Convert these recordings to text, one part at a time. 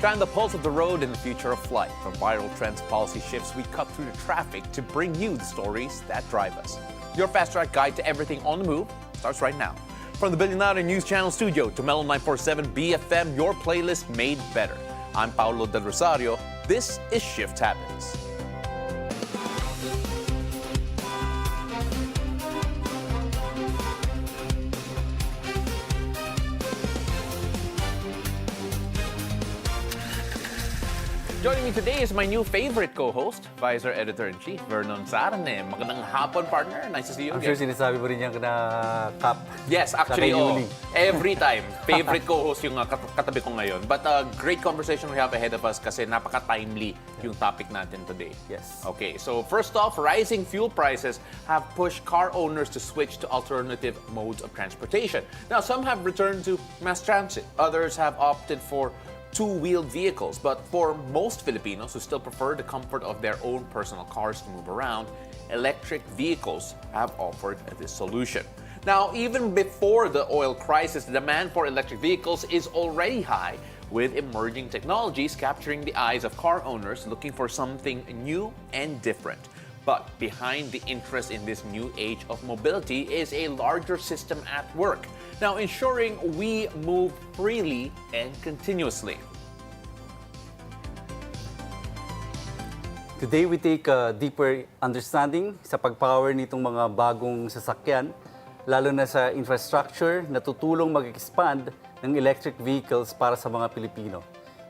Trying the pulse of the road and the future of flight. From viral trends, policy shifts, we cut through the traffic to bring you the stories that drive us. Your fast-track guide to everything on the move starts right now. From the Billionaire News Channel studio to Melon 947 BFM, your playlist made better. I'm Paolo del Rosario. This is Shift Happens. Joining me today is my new favorite co-host, Visor Editor-in-Chief, Vernon Sarne. Magandang hapon, partner. Nice to see you I'm sure sinasabi mo rin yan na Cap. Yes, actually, every time. Favorite co-host yung katabi ko ngayon. But a great conversation we have ahead of us kasi napaka-timely yung topic natin today. Yes. Okay, so first off, rising fuel prices have pushed car owners to switch to alternative modes of transportation. Now, some have returned to mass transit. Others have opted for two-wheeled vehicles, but for most Filipinos who still prefer the comfort of their own personal cars to move around, electric vehicles have offered this solution. Now, even before the oil crisis, the demand for electric vehicles is already high, with emerging technologies capturing the eyes of car owners looking for something new and different. But behind the interest in this new age of mobility is a larger system at work. Now, ensuring we move freely and continuously. Today we take a deeper understanding sa pagpower nitong mga bagong sasakyan, lalo na sa infrastructure na tutulong mag-expand ng electric vehicles para sa mga Pilipino.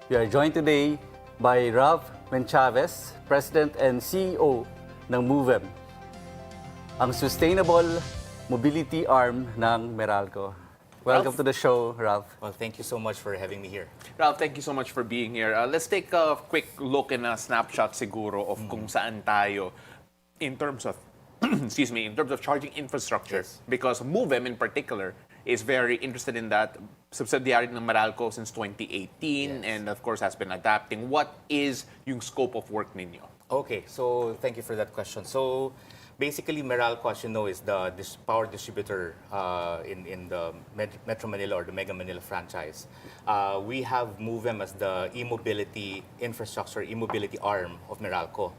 We are joined today by Ralph Menchavez, President and CEO ng MOVEM, ang sustainable mobility arm ng Meralco. Welcome to the show, Ralph. Well, thank you so much for having me here. Ralph, thank you so much for being here. Let's take a quick look and a snapshot siguro of kung saan tayo in terms of excuse me, in terms of charging infrastructure. Yes. Because MOVEM in particular is very interested in that. Subsidiary ng Meralco since 2018 and of course has been adapting. What is yung scope of work ninyo? Okay, so thank you for that question. So basically, Meralco, as you know, is the power distributor in the Metro Manila or the Mega Manila franchise. We have MOVEM as the e-mobility infrastructure, e-mobility arm of Meralco.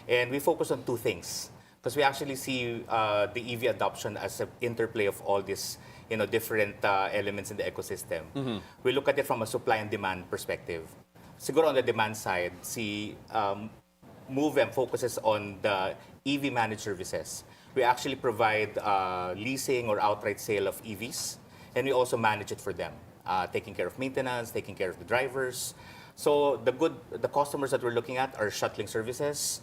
And we focus on two things. Because we actually see the EV adoption as an interplay of all these different elements in the ecosystem. We look at it from a supply and demand perspective. Siguro on the demand side, MOVEM focuses on the EV managed services. We actually provide leasing or outright sale of EVs, and we also manage it for them, taking care of maintenance, taking care of the drivers. So the customers that we're looking at are shuttling services,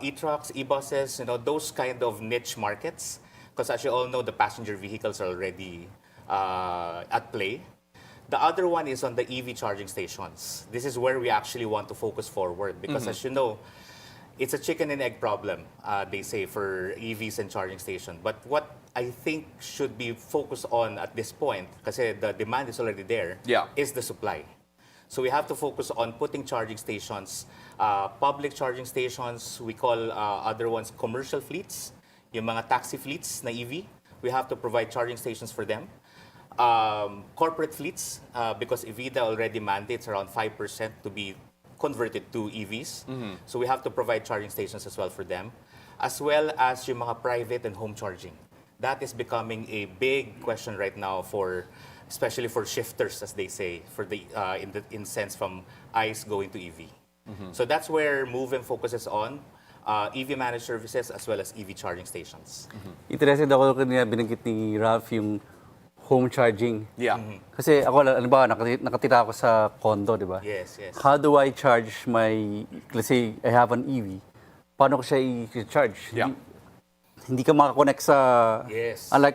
e-trucks, e-buses, those kind of niche markets. Because as you all know, the passenger vehicles are already at play. The other one is on the EV charging stations. This is where we actually want to focus forward because as you know, it's a chicken and egg problem, they say, for EVs and charging station. But what I think should be focused on at this point, kasi the demand is already there, is the supply. So we have to focus on putting charging stations, public charging stations, we call other ones commercial fleets, yung mga taxi fleets na EV, we have to provide charging stations for them. Corporate fleets, because EVIDA already mandates around 5% to be converted to EVs. So we have to provide charging stations as well for them, as well as yung mga private and home charging. That is becoming a big question right now especially for shifters, as they say, for the in sense from ICE going to EV. So that's where MOVEM focuses on EV managed services as well as EV charging stations. Interested ako kanina binanggit ni Ralph yung home charging. Yeah. Kasi ako, nakatira ako sa condo, di ba? Yes, yes. How do I charge let's say, I have an EV. Paano ko siya i-charge? Yeah. Hindi ka makakonect sa... Yes. Unlike,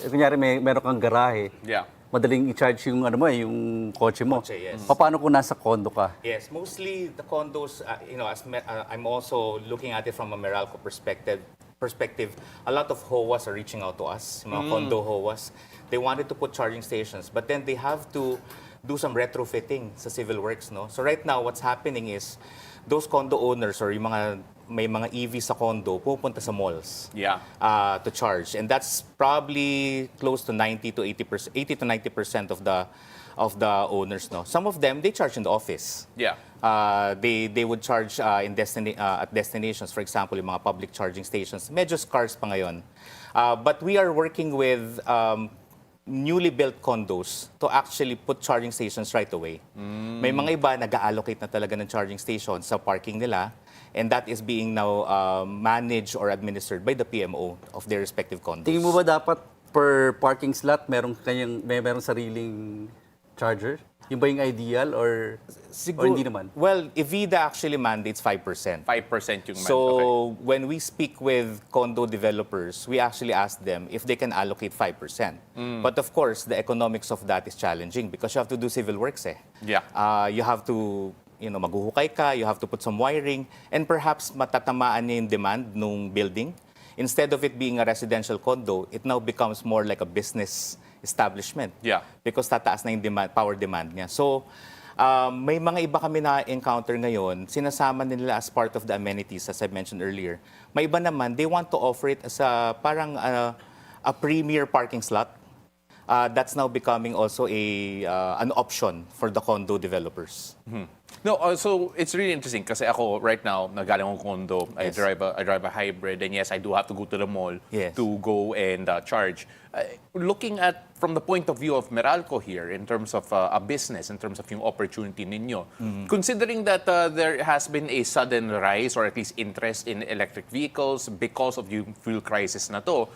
kunyari meron kang garahe. Yeah. Madaling i-charge yung, yung kotse mo. Kotse, yes. Paano kung nasa condo ka? Yes, mostly the condos, I'm also looking at it from a Meralco perspective, a lot of HOAs are reaching out to us, mga condo HOAs. They wanted to put charging stations, but then they have to do some retrofitting sa civil works, no? So right now, what's happening is, those condo owners or yung may mga EV sa condo, pupunta sa malls to charge. And that's probably close to 80 to 90% of the of the owners. No, some of them they charge in the office. Yeah. They would charge at destinations, for example, yung mga public charging stations. Medyo scarce pa ngayon. But we are working with newly built condos to actually put charging stations right away. May mga iba nag-allocate na talaga ng charging stations sa parking nila, and that is being now managed or administered by the PMO of their respective condos. Tingin mo ba dapat per parking slot merong sariling charger? Yung ba yung ideal or hindi naman? Well, Evida actually mandates 5%. 5% yung So okay. when we speak with condo developers, we actually ask them if they can allocate 5%. But of course, the economics of that is challenging because you have to do civil works. Yeah. You have to, maghuhukay ka, you have to put some wiring, and perhaps matatamaan niya yung demand nung building. Instead of it being a residential condo, it now becomes more like a business establishment. Yeah. Because tataas na yung power demand niya. So, may mga iba kami na-encounter ngayon, sinasama nila as part of the amenities, as I mentioned earlier. May iba naman, they want to offer it as a premier parking slot. That's now becoming also an option for the condo developers. No, so it's really interesting kasi ako right now nagaling akong condo. I Yes. drive a hybrid, and yes, I do have to go to the mall Yes. to go and charge. Looking at from the point of view of Meralco here in terms of a business, in terms of yung opportunity ninyo, considering that there has been a sudden rise or at least interest in electric vehicles because of yung fuel crisis na to,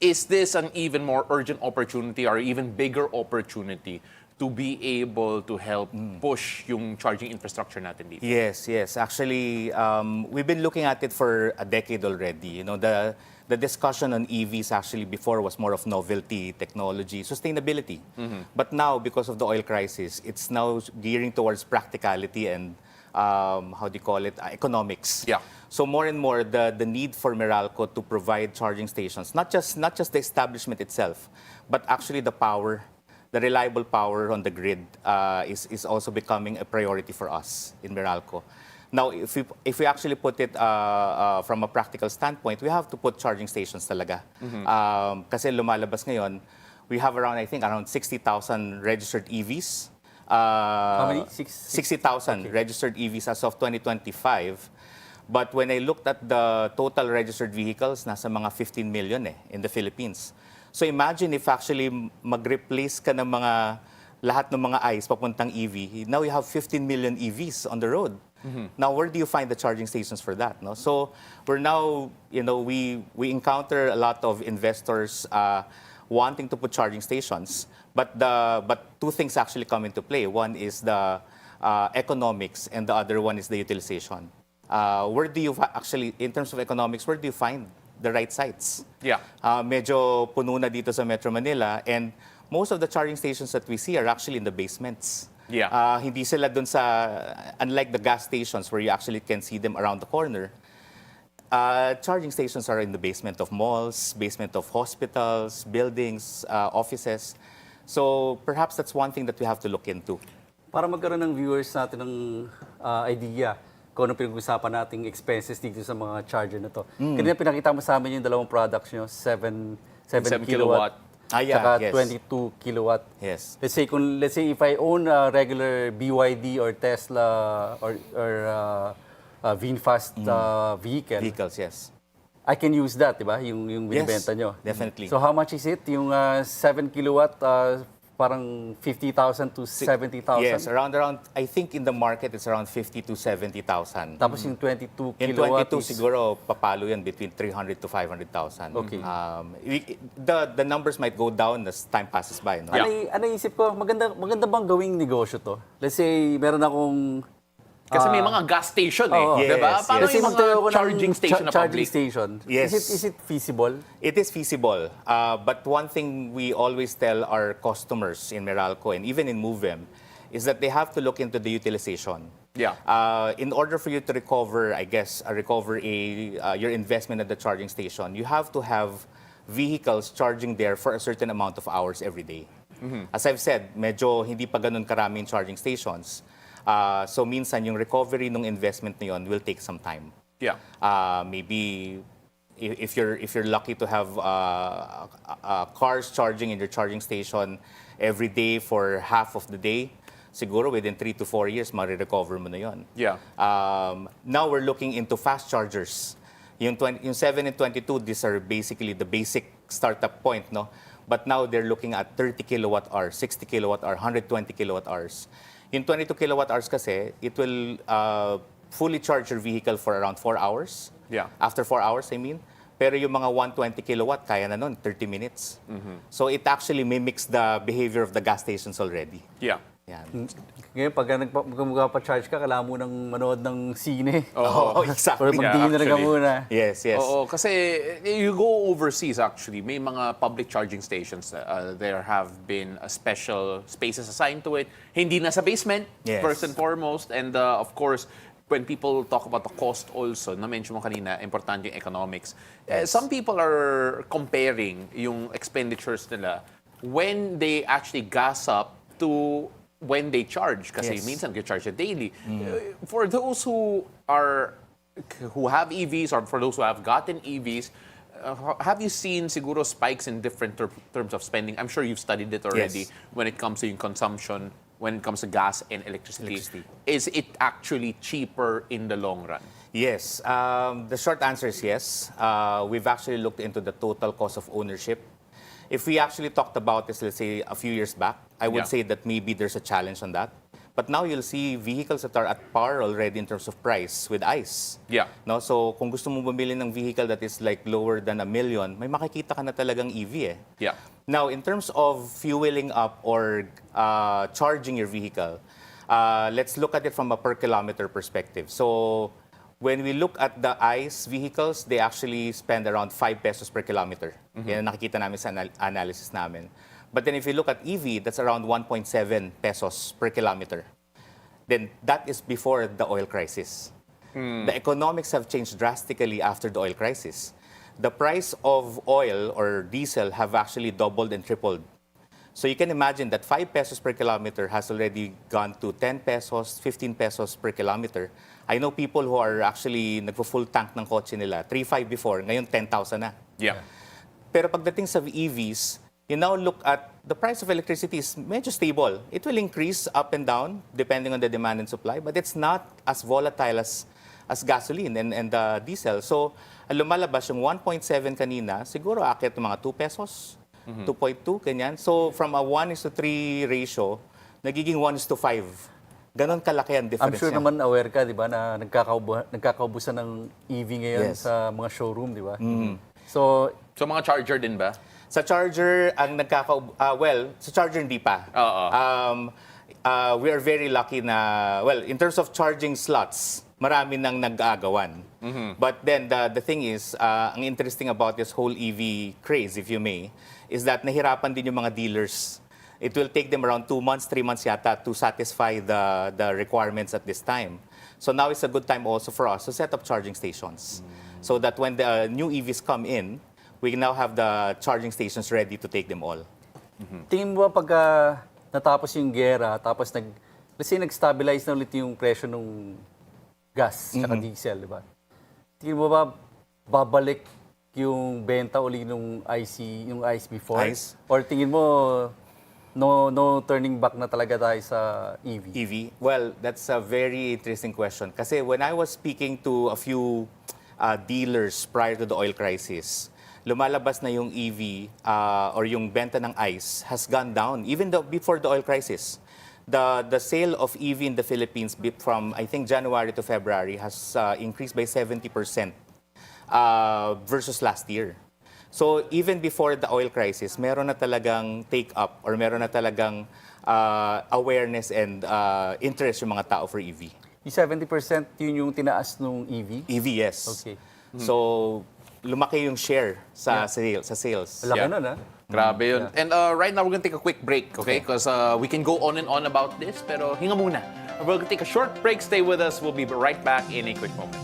is this an even more urgent opportunity or even bigger opportunity to be able to help push yung charging infrastructure natin dito? Yes. Actually, we've been looking at it for a decade already. The discussion on EVs actually before was more of novelty, technology, sustainability. But now, because of the oil crisis, it's now gearing towards practicality and economics. Yeah. So more and more, the need for Meralco to provide charging stations, not just the establishment itself, but actually the power, the reliable power on the grid is also becoming a priority for us in Meralco. Now, if we actually put it from a practical standpoint, we have to put charging stations talaga. Kasi lumalabas ngayon, we have around 60,000 registered EVs. How many? 60,000 registered EVs as of 2025. But when I looked at the total registered vehicles, nasa mga 15 million in the Philippines. So imagine if actually mag-replace ka ng lahat ng mga ICE papuntang EV, now you have 15 million EVs on the road. Now, where do you find the charging stations for that? No? So we're now, we encounter a lot of investors wanting to put charging stations, but two things actually come into play. One is the economics, and the other one is the utilization. Where do you actually, in terms of economics, where do you find the right sites? Yeah. Medyo puno na dito sa Metro Manila, and most of the charging stations that we see are actually in the basements. Yeah. Hindi sila dun sa, unlike the gas stations where you actually can see them around the corner, charging stations are in the basement of malls, basement of hospitals, buildings, offices. So perhaps that's one thing that we have to look into. Para magkaroon ng viewers natin ng idea kung ano pinag-usapan nating expenses dito sa mga charger na to. Kanina pinakita mo sa amin yung dalawang products nyo, 7 kilowatt. Yeah, Saka 22 kilowatt. Yes. Let's say if I own a regular BYD or Tesla or VinFast vehicle, Vehicles, yes. I can use that, di ba? Yung binibenta nyo. Definitely. So how much is it? Yung 7 kilowatt, parang 50,000 to 70,000? Yes, around, I think in the market, it's around 50 to 70,000. Tapos yung 22 In kilowatt 22, is... siguro, papalo yan between 300 to 500,000. Okay. The numbers might go down as time passes by. No? Ano isip ko, maganda bang gawing negosyo to? Let's say, meron akong... Kasi may mga gas station Oo. di ba? Yes, Paano Kasi yung magtayo mga ko ng charging station na charging public? station. Yes. Is it feasible? It is feasible. But one thing we always tell our customers in Meralco and even in MOVEM is that they have to look into the utilization. Yeah. In order for you to recover, your investment at the charging station, you have to have vehicles charging there for a certain amount of hours every day. As I've said, medyo hindi pa ganun karaming charging stations. So minsan yung recovery ng investment na yun will take some time. Yeah. Maybe if you're lucky to have cars charging in your charging station every day for half of the day, siguro within 3 to 4 years, marirecover mo na yun. Yeah. Now we're looking into fast chargers. Yung 7 and 22, these are basically the basic startup point, no? But now they're looking at 30 kilowatt hours, 60 kilowatt hour, 120 kilowatt hours. Yung 22 kilowatt hours kasi, it will fully charge your vehicle for around 4 hours. Yeah. After 4 hours, I mean. Pero yung mga 120 kilowatt, kaya na nun, 30 minutes. So it actually mimics the behavior of the gas stations already. Yeah. Yan. Ngayon, pag magpa-charge ka, kailangan mo nang manood ng sine. Oh, exactly. Or mag-dinner ka actually. muna. Yes, yes. Oo, kasi you go overseas actually, may mga public charging stations, there have been special spaces assigned to it. Hindi na sa basement, Yes. first and foremost. And of course, when people talk about the cost also, na-mention mo kanina, importante yung economics. Some people are comparing yung expenditures nila when they actually gas up to when they charge. Kasi Yes. minsan charge daily. For those who have EVs or for those who have gotten EVs, have you seen siguro spikes in different terms of spending? I'm sure you've studied it already Yes. when it comes to yung consumption, when it comes to gas and electricity. Is it actually cheaper in the long run? Yes. The short answer is yes. We've actually looked into the total cost of ownership. If we actually talked about this, let's say, a few years back, I would Yeah. say that maybe there's a challenge on that. But now you'll see vehicles that are at par already in terms of price with ICE. Yeah. No? So kung gusto mo bumili ng vehicle that is like lower than $1 million, may makikita ka na talagang EV eh. Yeah. Now, in terms of fueling up or charging your vehicle, let's look at it from a per kilometer perspective. So when we look at the ICE vehicles, they actually spend around 5 pesos per kilometer. Yan ang nakikita namin sa analysis namin. But then if you look at EV, that's around 1.7 pesos per kilometer. Then that is before the oil crisis. The economics have changed drastically after the oil crisis. The price of oil or diesel have actually doubled and tripled. So you can imagine that 5 pesos per kilometer has already gone to 10 pesos, 15 pesos per kilometer. I know people who are actually nagpo-full tank ng kotse nila, 3.5 before, ngayon 10,000 na. Yeah. Pero pagdating sa EVs, you now look at the price of electricity is medyo stable. It will increase up and down depending on the demand and supply, but it's not as volatile as gasoline and diesel. So, lumalabas yung 1.7 kanina, siguro akit mga 2 pesos, 2.2, ganyan. So, from a 1:3 ratio, nagiging 1:5. Ganon kalaki ang difference I'm sure niya. naman aware ka, di ba, na nagkakaubusan ng EV ngayon Yes. sa mga showroom, di ba? So, So mga charger din ba? Sa charger, ang sa charger hindi pa. Oo. We are very lucky na, well, in terms of charging slots, marami nang nag-aagawan. But then, the thing is, ang interesting about this whole EV craze, if you may, is that nahirapan din yung mga dealers. It will take them around 2 months, 3 months yata to satisfy the requirements at this time. So now is a good time also for us to set up charging stations. So that when the new EVs come in, we now have the charging stations ready to take them all. tingin mo ba pagka natapos yung gera, tapos let's say nag-stabilize na ulit yung presyo ng gas at diesel, di ba? Tingin mo ba babalik yung benta uli yung ICE before? ICE? Or tingin mo no turning back na talaga tayo sa EV? EV? Well, that's a very interesting question. Kasi when I was speaking to a few dealers prior to the oil crisis, lumalabas na yung EV or yung benta ng ICE has gone down even before the oil crisis. The sale of EV in the Philippines from I think January to February has increased by 70% versus last year. So even before the oil crisis, meron na talagang take up or meron na talagang awareness and interest yung mga tao for EV. Yung 70% yun yung tinaas nung EV? EV, yes. Okay. So lumaki yung share sa sales. Laki Yeah. nun, ha? Grabe yun. And right now, we're gonna take a quick break, okay? Because we can go on and on about this, pero hinga muna. We're gonna take a short break. Stay with us. We'll be right back in a quick moment.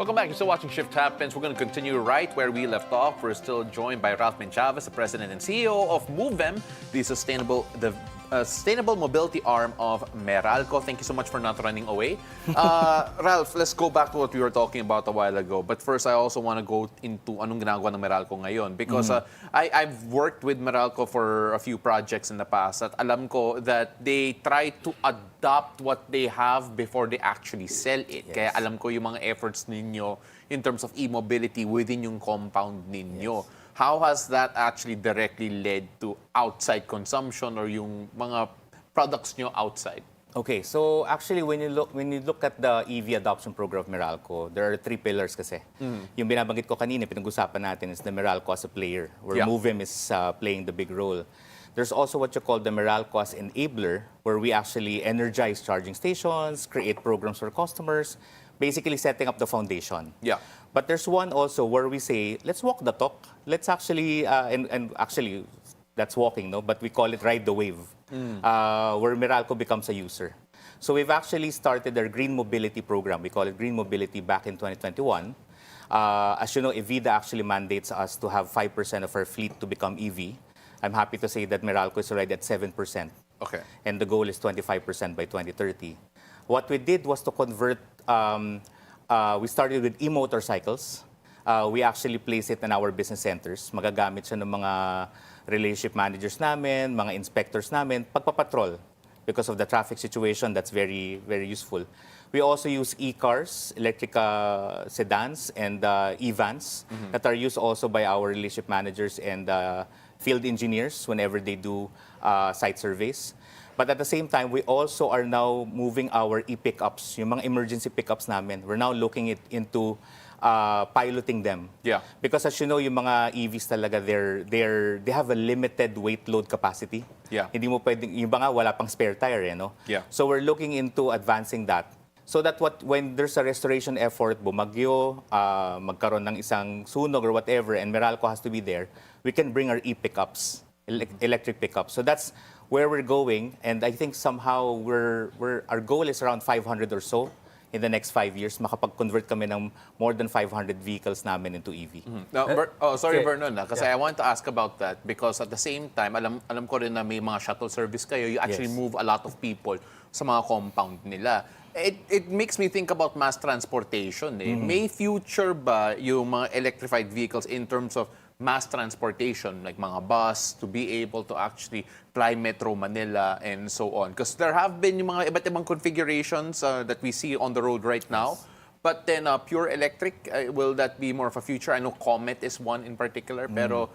Welcome back. You're still watching Shift Happens. We're going to continue right where we left off. We're still joined by Ralph Menchavez, the president and CEO of MOVEM, the sustainable mobility arm of Meralco. Thank you so much for not running away. Ralph, let's go back to what we were talking about a while ago. But first, I also want to go into anong ginagawa ng Meralco ngayon. Because I've worked with Meralco for a few projects in the past at alam ko that they try to adopt what they have before they actually sell it. Yes. Kaya alam ko yung mga efforts ninyo in terms of e-mobility within yung compound ninyo. Yes. How has that actually directly led to outside consumption or yung mga products nyo outside? Okay, so actually when you look at the EV adoption program of Meralco, there are 3 pillars kasi. Yung binabanggit ko kanina, pinag-usapan natin is the Meralco as a player, where MOVEM is playing the big role. There's also what you call the Meralco as enabler, where we actually energize charging stations, create programs for customers, basically setting up the foundation. Yeah. But there's one also where we say, let's walk the talk. Let's actually, and actually, that's walking, no? But we call it ride the wave, where Meralco becomes a user. So we've actually started our green mobility program. We call it Green Mobility back in 2021. As you know, Evida actually mandates us to have 5% of our fleet to become EV. I'm happy to say that Meralco is already at 7%. Okay. And the goal is 25% by 2030. What we did was to convert, we started with e-motorcycles. We actually place it in our business centers. Magagamit siya ng mga relationship managers namin, mga inspectors namin, pagpapatrol. Because of the traffic situation, that's very, very useful. We also use e-cars, electric sedans, and e-vans that are used also by our relationship managers and field engineers whenever they do site surveys. But at the same time, we also are now moving our e-pickups, yung mga emergency pickups namin. We're now looking into piloting them. Yeah. Because as you know, yung mga EVs talaga, they have a limited weight load capacity. Yeah. Hindi mo pwedeng, yung mga wala pang spare tire, no? Yeah. So we're looking into advancing that. So that when there's a restoration effort, bumagyo, magkaroon ng isang sunog or whatever, and Meralco has to be there, we can bring our e-pickups, electric pickups. So that's where we're going, and I think somehow our goal is around 500 or so in the next 5 years. Makapag-convert kami ng more than 500 vehicles namin into EV. Now, sorry, Vernon, kasi I want to ask about that because at the same time, alam ko rin na may mga shuttle service kayo. You actually move a lot of people sa mga compound nila. It makes me think about mass transportation. May future ba yung mga electrified vehicles in terms of mass transportation, like mga bus, to be able to actually fly Metro Manila and so on? Because there have been yung mga iba't ibang configurations that we see on the road right now. But then pure electric, will that be more of a future? I know Comet is one in particular, pero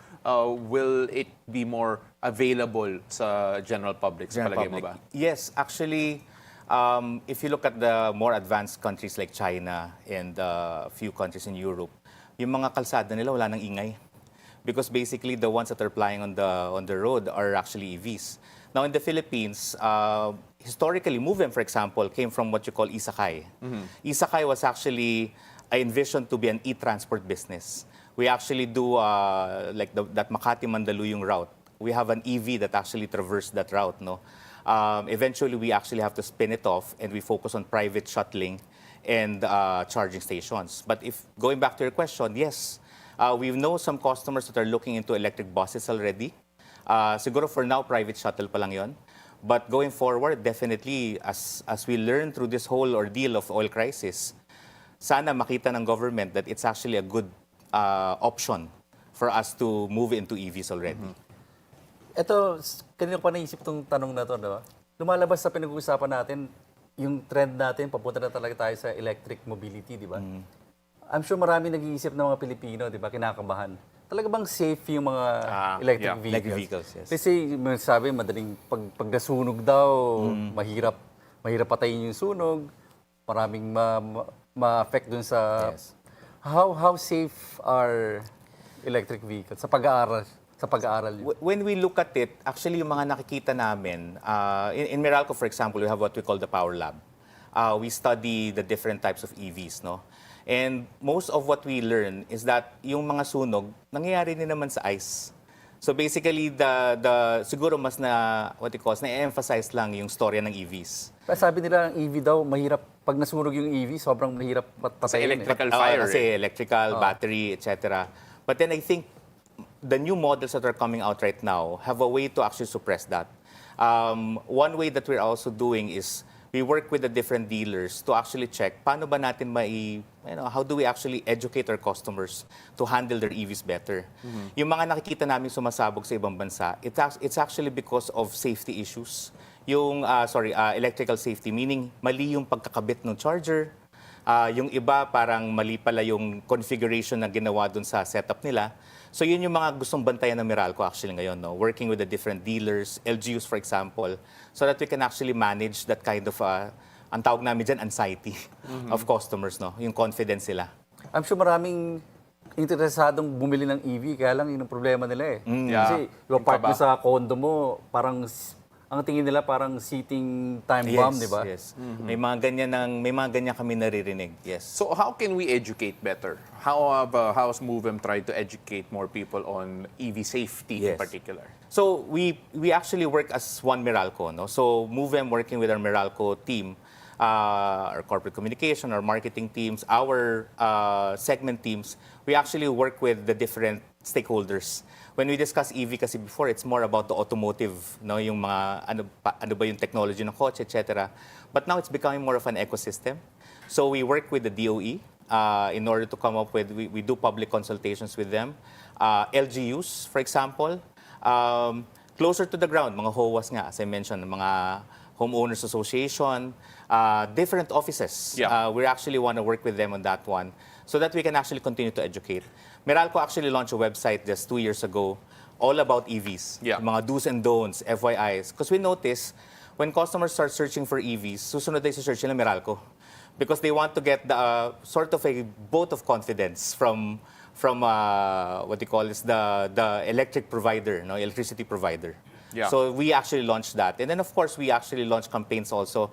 will it be more available sa general public? Sa palagay mo ba? Yes, actually, if you look at the more advanced countries like China and a few countries in Europe, yung mga kalsada nila wala nang ingay. Because basically the ones that are flying on the road are actually EVs. Now in the Philippines, historically, MOVEM, for example, came from what you call Isakay. Isakay was actually envisioned to be an e-transport business. We actually do that Makati-Mandaluyong route. We have an EV that actually traversed that route. No, eventually we actually have to spin it off, and we focus on private shuttling and charging stations. But if going back to your question, yes. We know some customers that are looking into electric buses already. Siguro for now, private shuttle pa lang yon. But going forward, definitely, as we learn through this whole ordeal of oil crisis, sana makita ng government that it's actually a good option for us to move into EVs already. Ito, kanina ko pa naisip itong tanong na ito, diba? Lumalabas sa pinag-uusapan natin, yung trend natin, papunta na talaga tayo sa electric mobility, di ba? I'm sure marami nag-iisip ng mga Pilipino, di ba, kinakabahan. Talaga bang safe yung mga electric vehicles? Electric vehicles, yes. Kasi sabi, madaling pag nasunog daw, mahirap patayin yung sunog, maraming ma-affect dun sa... Yes. How safe are electric vehicles sa pag-aaral yun? When we look at it, actually yung mga nakikita namin, in Meralco, for example, we have what we call the Power Lab. We study the different types of EVs, no? And most of what we learn is that yung mga sunog, nangyayari din naman sa ice. So basically, siguro mas na-emphasize lang yung storya ng EVs. Sabi nila, ang EV daw, mahirap, pag nasunog yung EV, sobrang mahirap Kasi patayin. electrical Oo, fire. kasi electrical, battery, etc. But then I think the new models that are coming out right now have a way to actually suppress that. One way that we're also doing is we work with the different dealers to actually check paano ba natin how do we actually educate our customers to handle their EVs better. Yung mga nakikita namin sumasabog sa ibang bansa, it's actually because of safety issues. Yung, electrical safety, meaning mali yung pagkakabit ng charger, yung iba parang mali pala yung configuration na ginawa dun sa setup nila. So yun yung mga gustong bantayan ng Meralco actually ngayon, no? Working with the different dealers, LGUs for example, so that we can actually manage that kind of, ang tawag namin dyan, anxiety of customers, no? Yung confidence sila. I'm sure maraming interesadong bumili ng EV, kaya lang yun ang problema nila eh. Kasi yung park mo sa condo mo, parang ang tingin nila parang seating time bomb, di ba? Yes. May mga ganyan kami naririnig. Yes. So how can we educate better? How has MOVEM tried to educate more people on EV safety in Yes. particular? So we actually work as one Meralco, no? So MOVEM working with our Meralco team, our corporate communication, our marketing teams, our segment teams, we actually work with the different stakeholders. When we discuss EV kasi before, it's more about the automotive, no, yung mga ano ba yung technology ng kotse, etc. But now it's becoming more of an ecosystem. So we work with the DOE in order to come up with, we do public consultations with them. LGUs, for example, closer to the ground, mga HOAs nga, as I mentioned, mga homeowners association, different offices. Yeah. We actually want to work with them on that one so that we can actually continue to educate. Meralco actually launched a website just 2 years ago all about EVs, Yeah. mga do's and don'ts, FYIs. Because we notice when customers start searching for EVs, susunod ay search nila Meralco. Because they want to get the sort of a vote of confidence from what they call is the electric provider, no, electricity provider. Yeah. So we actually launched that. And then of course we actually launched campaigns also,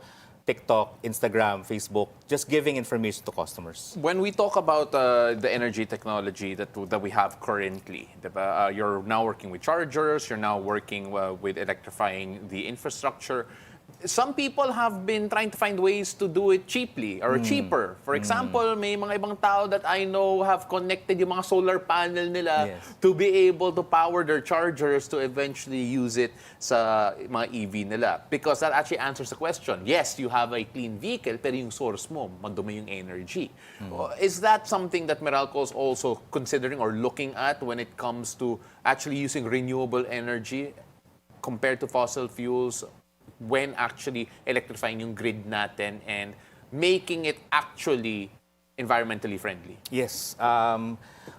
TikTok, Instagram, Facebook, just giving information to customers. When we talk about the energy technology that we have currently, diba, you're now working with chargers, you're now working with electrifying the infrastructure. Some people have been trying to find ways to do it cheaply or cheaper. For example, may mga ibang tao that I know have connected yung mga solar panel nila Yes. to be able to power their chargers to eventually use it sa mga EV nila. Because that actually answers the question. Yes, you have a clean vehicle, pero yung source mo, madumi yung energy. Is that something that Meralco is also considering or looking at when it comes to actually using renewable energy compared to fossil fuels when actually electrifying yung grid natin and making it actually environmentally friendly? Yes.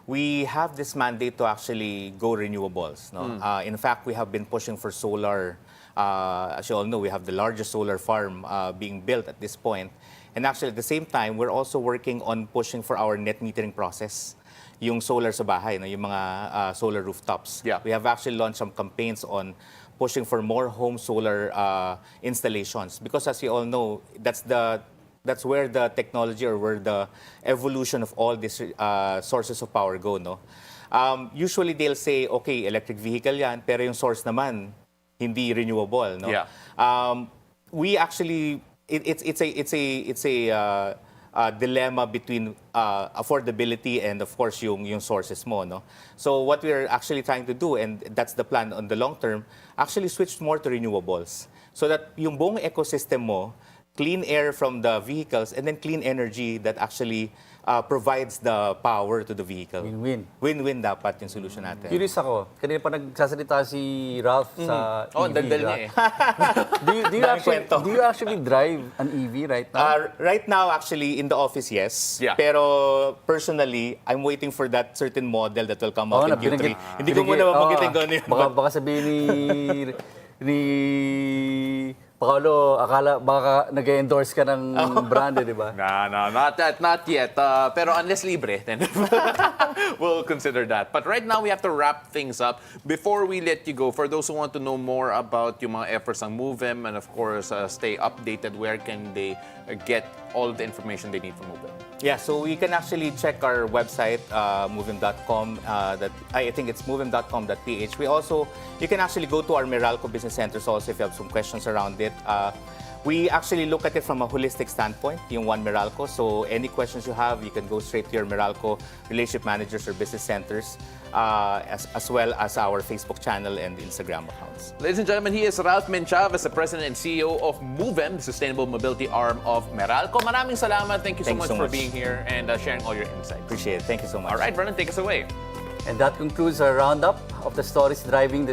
We have this mandate to actually go renewables. No? In fact, we have been pushing for solar. As you all know, we have the largest solar farm being built at this point. And actually, at the same time, we're also working on pushing for our net metering process. Yung solar sa bahay, no? Yung mga solar rooftops. Yeah. We have actually launched some campaigns on pushing for more home solar installations. Because as you all know, that's where the technology or where the evolution of all these sources of power go, no? Usually they'll say, okay, electric vehicle yan, pero yung source naman hindi renewable, no? Yeah. We actually it's a dilemma between affordability and of course yung sources mo, no? So what we're actually trying to do, and that's the plan on the long term, actually switch more to renewables so that yung buong ecosystem mo, clean air from the vehicles and then clean energy that actually provides the power to the vehicle. Win-win. Win-win dapat yung solution natin. Curious ako, kanina pa nagsasalita si Ralph sa EV. Oh, daldal niya eh. Do you actually drive an EV right now? Right now, actually, in the office, yes. Yeah. Pero personally, I'm waiting for that certain model that will come out in Q3. Hindi ko muna mabagitin kung ano yun. Baka sabihin ni Paolo, akala baka nag-endorse ka ng brand, di ba? No, not yet. Pero unless libre, then we'll consider that. But right now, we have to wrap things up. Before we let you go, for those who want to know more about yung mga efforts ng MOVEM and of course, stay updated, where can they get all the information they need from MOVEM? Yeah, so you can actually check our website, movem.com. I think it's movem.com.ph. You can actually go to our Meralco business centers also if you have some questions around it. We actually look at it from a holistic standpoint, yung One Meralco. So any questions you have, you can go straight to your Meralco relationship managers or business centers, as well as our Facebook channel and Instagram accounts. Ladies and gentlemen, he is Ralph Menchavez, the President and CEO of MOVEM, the sustainable mobility arm of Meralco. Maraming salamat. Thank you so much for being here and sharing all your insights. Appreciate it. Thank you so much. All right, Vernon, take us away. And that concludes our roundup of the stories driving the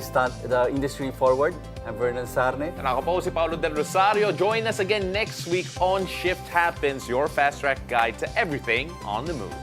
industry forward. I'm Vernon Sarne. And ako po si Paolo del Rosario. Join us again next week on Shift Happens, your fast track guide to everything on the move.